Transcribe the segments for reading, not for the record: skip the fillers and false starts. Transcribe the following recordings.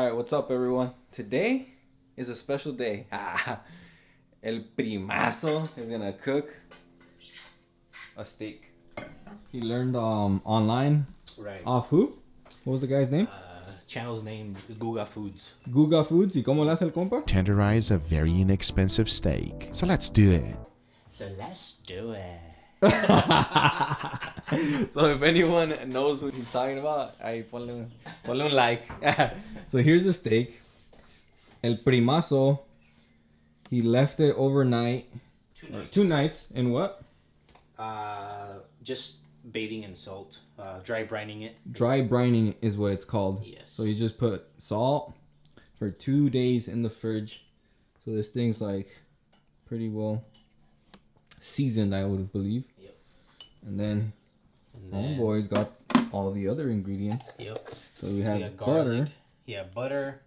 Alright, what's up everyone? Today is a special day. El Primazo is gonna cook a steak. He learned online. Right. Off who? What was the guy's name? Channel's name is Guga Foods. Guga Foods. ¿Y cómo le hace el compa? Tenderize a very inexpensive steak. So let's do it. So let's do it. So if anyone knows what he's talking about, ahí ponle un like. So here's the steak. El Primazo. He left it overnight. 2 nights. 2 nights. In what? Just bathing in salt. Dry brining it. Dry brining is what it's called. Yes. So you just put salt for 2 days in the fridge. So this thing's like pretty well seasoned, I would believe. Yep. And then homeboy's got all the other ingredients. Yep. So we have got butter. garlic. Yeah, butter,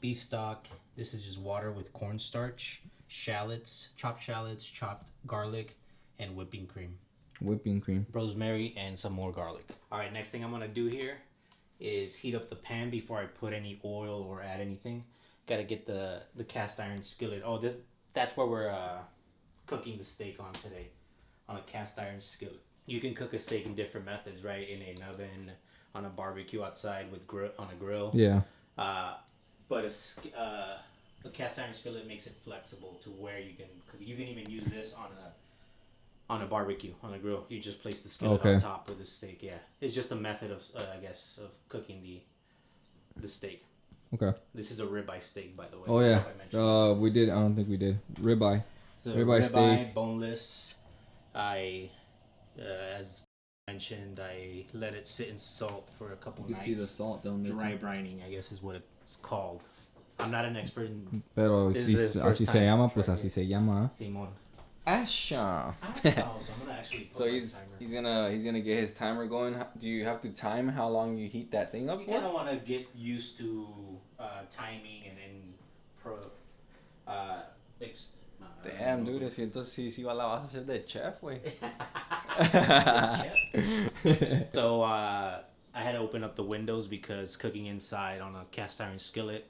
beef stock. This is just water with cornstarch, shallots, chopped garlic, and whipping cream. Whipping cream. Rosemary and some more garlic. All right, next thing I'm gonna do here is heat up the pan before I put any oil or add anything. Gotta get the cast iron skillet. Oh, that's where we're cooking the steak on today, on a cast iron skillet. You can cook a steak in different methods, right? In an oven, on a barbecue outside with on a grill. Yeah. But a cast iron skillet makes it flexible to where you can cook. You can even use this on a barbecue, on a grill. You just place the skillet on top with the steak. Yeah, it's just a method of, I guess, of cooking the steak. Okay. This is a ribeye steak, by the way. Oh yeah. We did. I don't think we did. Ribeye. So ribeye steak. Boneless. As mentioned, I let it sit in salt for a couple nights. You can see the salt down there. Dry brining, I guess, is what it's called. I'm not an expert in. Pero This si, is the first así se time llama, I'm pues trying así it. se llama. Simon. Asha. So I'm gonna actually put So my he's timer. gonna get his timer going. Do you have to time how long you heat that thing up You for? kind of want to get used to timing and Damn, dude, entonces sí la vas a hacer de chef, güey. So I had to open up the windows because cooking inside on a cast iron skillet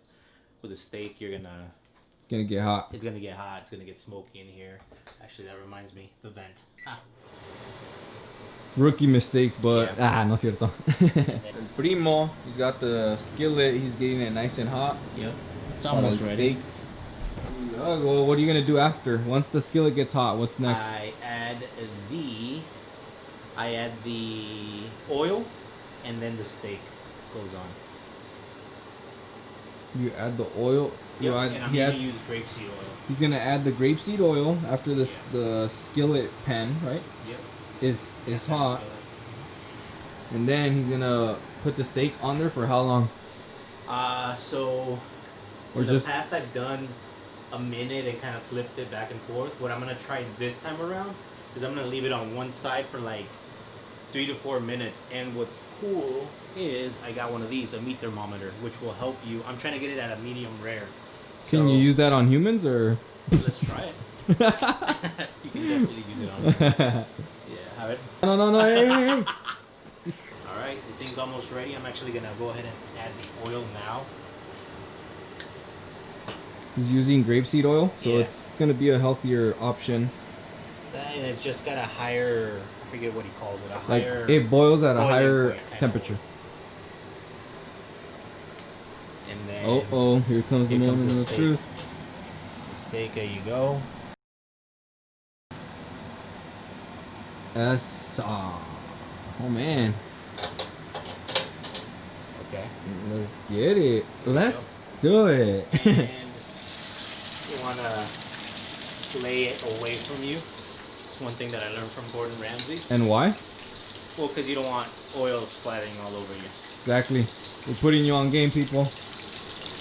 with a steak, Gonna get hot. it's gonna get hot. It's gonna get smoky in here. Actually, that reminds me, the vent. Rookie mistake, but Yeah. no es cierto. El Primo, he's got the skillet. He's getting it nice and hot. Yep, it's On almost the ready. steak. Well, what are you gonna do after? Once the skillet gets hot, what's next? I add the oil, and then the steak goes on. You add the oil. Yep, You add, and I'm he gonna adds- use grapeseed oil. he's gonna add the grapeseed oil after the skillet pan, right? Yep. Is hot, and then he's gonna put the steak on there for how long? So Or in the just past I've done a minute and kind of flipped it back and forth. What I'm gonna try this time around is I'm gonna leave it on one side for like 3 to 4 minutes. And what's cool is I got one of these, a meat thermometer, which will help you. I'm trying to get it at a medium rare. can you use that on humans or? Let's try it. You can definitely use it on humans. Yeah, have it. No, hey. All right, the thing's almost ready. I'm actually gonna go ahead and add the oil now. He's using grapeseed oil, so Yeah. it's gonna be a healthier option. And it's just got a higher, I forget what he calls it, a Like higher. it boils at a boiling higher point, kinda. temperature. And then Oh, here comes the here moment comes of the the truth. the steak, there you go. Essa. Oh man, Okay. let's get it. Let's do it. And you want to lay it away from you. It's one thing that I learned from Gordon Ramsay. And why? Well, because you don't want oil splattering all over you. Exactly. We're putting you on game, people.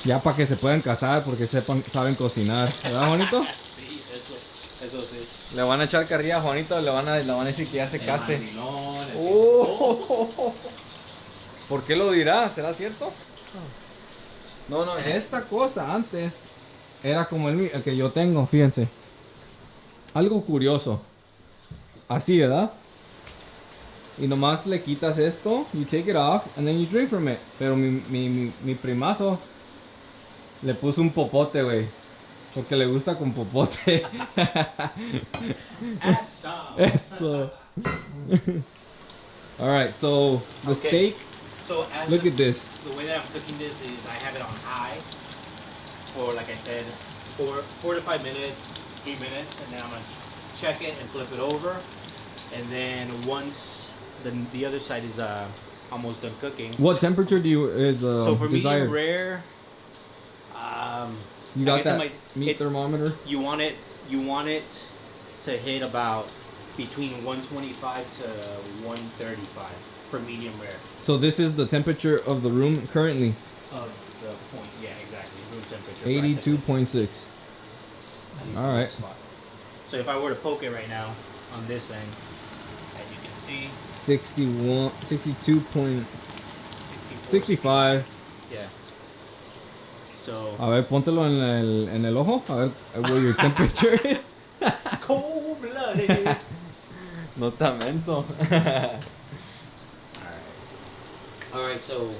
Ya para que se puedan casar porque saben cocinar. ¿Verdad, Juanito? Sí, eso sí. Le van a echar carrilla a Juanito, le van a decir que ya se case. Mandilón, Oh. ¿Por qué lo dirá? ¿Será cierto? No, esta cosa antes era como el que yo tengo, fíjense. Algo curioso. Así, ¿verdad? Y nomás le quitas esto, you take it off, and then you drink from it. Pero mi primazo Le puso un popote, güey. Porque le gusta con popote. Awesome. Eso. Alright, so the Okay. steak, So as look at this. the way that I'm cooking this is I have it on high for, like I said, 4 to 5 minutes, 3 minutes, and then I'm gonna check it and flip it over, and then once the other side is almost done cooking. What temperature do you is So for desired? medium rare, You I got guess that meat it- thermometer? you want it to hit about between 125 to 135 for medium rare. So this is the temperature of the room currently, Of the point, yeah, exactly. Room temperature. 82.6. All right. So if I were to poke it right now on this thing, as you can see, 61, 62.65. 64, yeah. So A ver, póntelo en el ojo. A ver where your temperature is. cold blooded. No tan menso. All right. So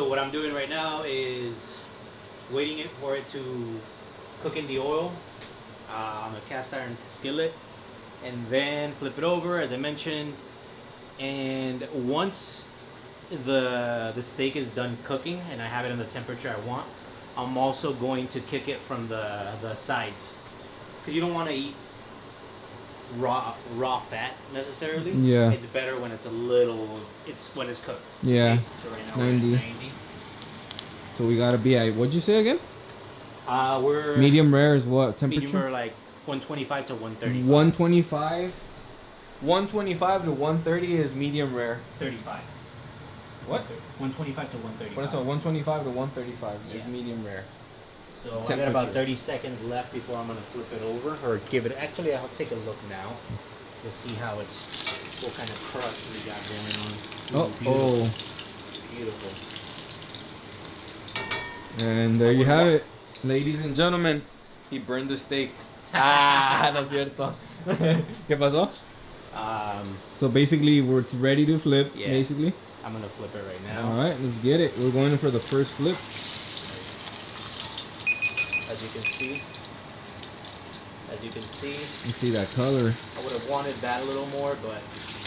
what I'm doing right now is waiting it for it to cook in the oil on a cast iron skillet, and then flip it over as I mentioned. And once the steak is done cooking and I have it in the temperature I want, I'm also going to kick it from the sides, because you don't want to eat raw fat necessarily. Yeah. It's better when it's when it's cooked. Yeah. Okay, so right now we're at 90. 90. So we gotta be at, what'd you say again? We're Medium rare is what temperature? medium rare, like 125 to 135. 125. 125 to 130 is medium rare. 35. What? 125 to 135. What is it? 125 to 135 is Yeah. medium rare. So I got Temperature. about 30 seconds left before I'm gonna flip it over, or give it. Actually, I'll take a look now to see what kind of crust we got going on. Oh, Beautiful. oh. Beautiful. And there you have it, ladies and gentlemen. He burned the steak. Ah, no es cierto. ¿Qué pasó? So basically, we're ready to flip. Yeah. Basically. I'm gonna flip it right now. All right, let's get it. We're going in for the first flip. As you can see. You see that color? I would have wanted that a little more, but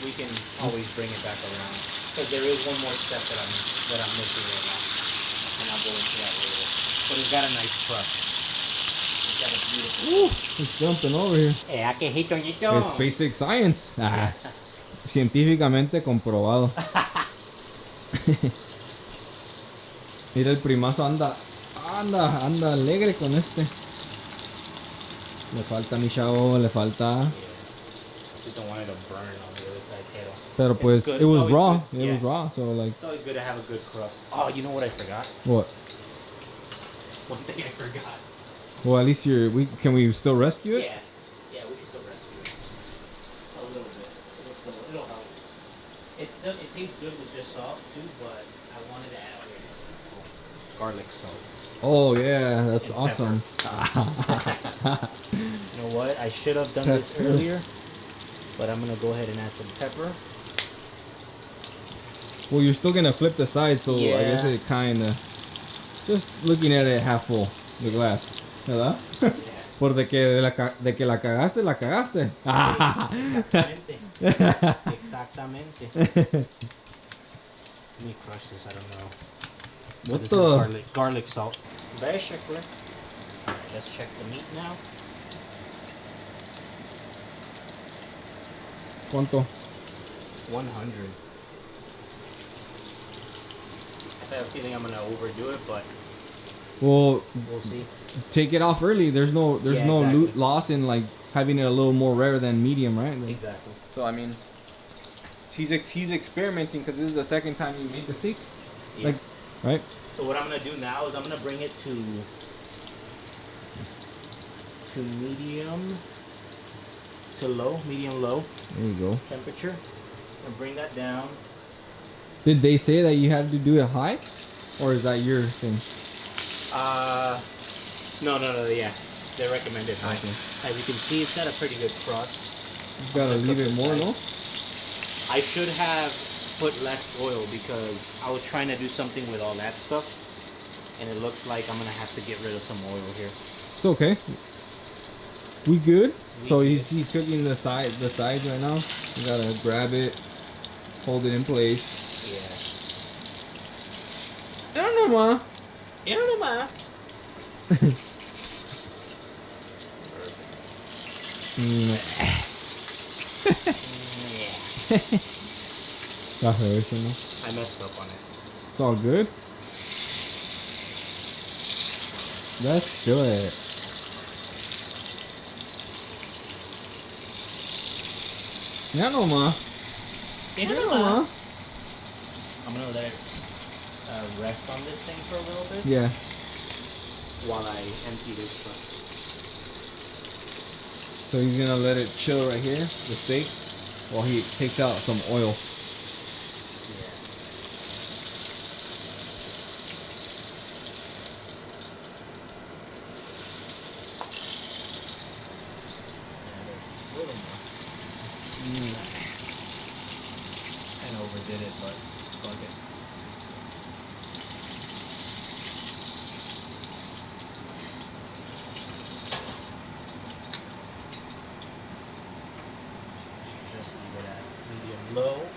we can always bring it back around. Because there is one more step that I'm missing right now, and I'll go into that later. But it's got a nice crust. It's got a beautiful. Ooh, it's jumping over here. It's It's basic science. Ah, científicamente comprobado. Mira, el primazo anda alegre con este. Le falta, mi chavo, le falta. Just don't want it to burn on the other side, Taylor. Pero It's pues, good. it was Always raw. good. It Yeah. was raw, so like. It's always good to have a good crust. Oh, you know what I forgot? What? One thing I forgot. Well, at least can we still rescue it? Yeah, we can still rescue it. A little bit. It'll help. It tastes good with just salt too, but I wanted to add garlic salt. Oh yeah, that's And awesome. You know what? I should have done this Pepper. earlier, but I'm gonna go ahead and add some pepper. Well, you're still gonna flip the side, so I guess Yeah. it kinda. Just looking at it half full, the glass, ¿verdad? Yeah. Por de que la cagaste, la cagaste. Exactamente. Exactamente. Let me crush this. I don't know. What This the? is garlic salt. Basically. Alright, let's check the meat now. ¿Cuánto? 100. I have a feeling I'm gonna overdo it, but Well, we'll see. take it off early. There's no Yeah, loot exactly. loss in like having it a little more rare than medium, right? Exactly. So I mean, he's experimenting because this is the second time you made the steak, Yeah. like, right? So what I'm gonna do now is I'm gonna bring it to medium to low, medium low There you go. temperature, and bring that down. Did they say that you had to do it high, or is that your thing? No, yeah. They recommended high. Okay. As you can see, it's got a pretty good crust. You gotta Just leave cook it the more, no? sides. I should have put less oil because I was trying to do something with all that stuff. and it looks like I'm gonna have to get rid of some oil here. It's okay. We good? We So good. he's cooking the sides right now. You gotta grab it, hold it in place. Yeah. I don't know, ma. You don't know, ma. That hurts, you know. I messed up on it. It's all good. That's good. Yeah, no, ma. You Yeah, don't know, no, ma. ma. I'm gonna let it rest on this thing for a little bit Yeah. while I empty this stuff. So he's gonna let it chill right here, the steak, while he takes out some oil. Yeah. A little more. I overdid it, but fuck it. Just leave it at medium low.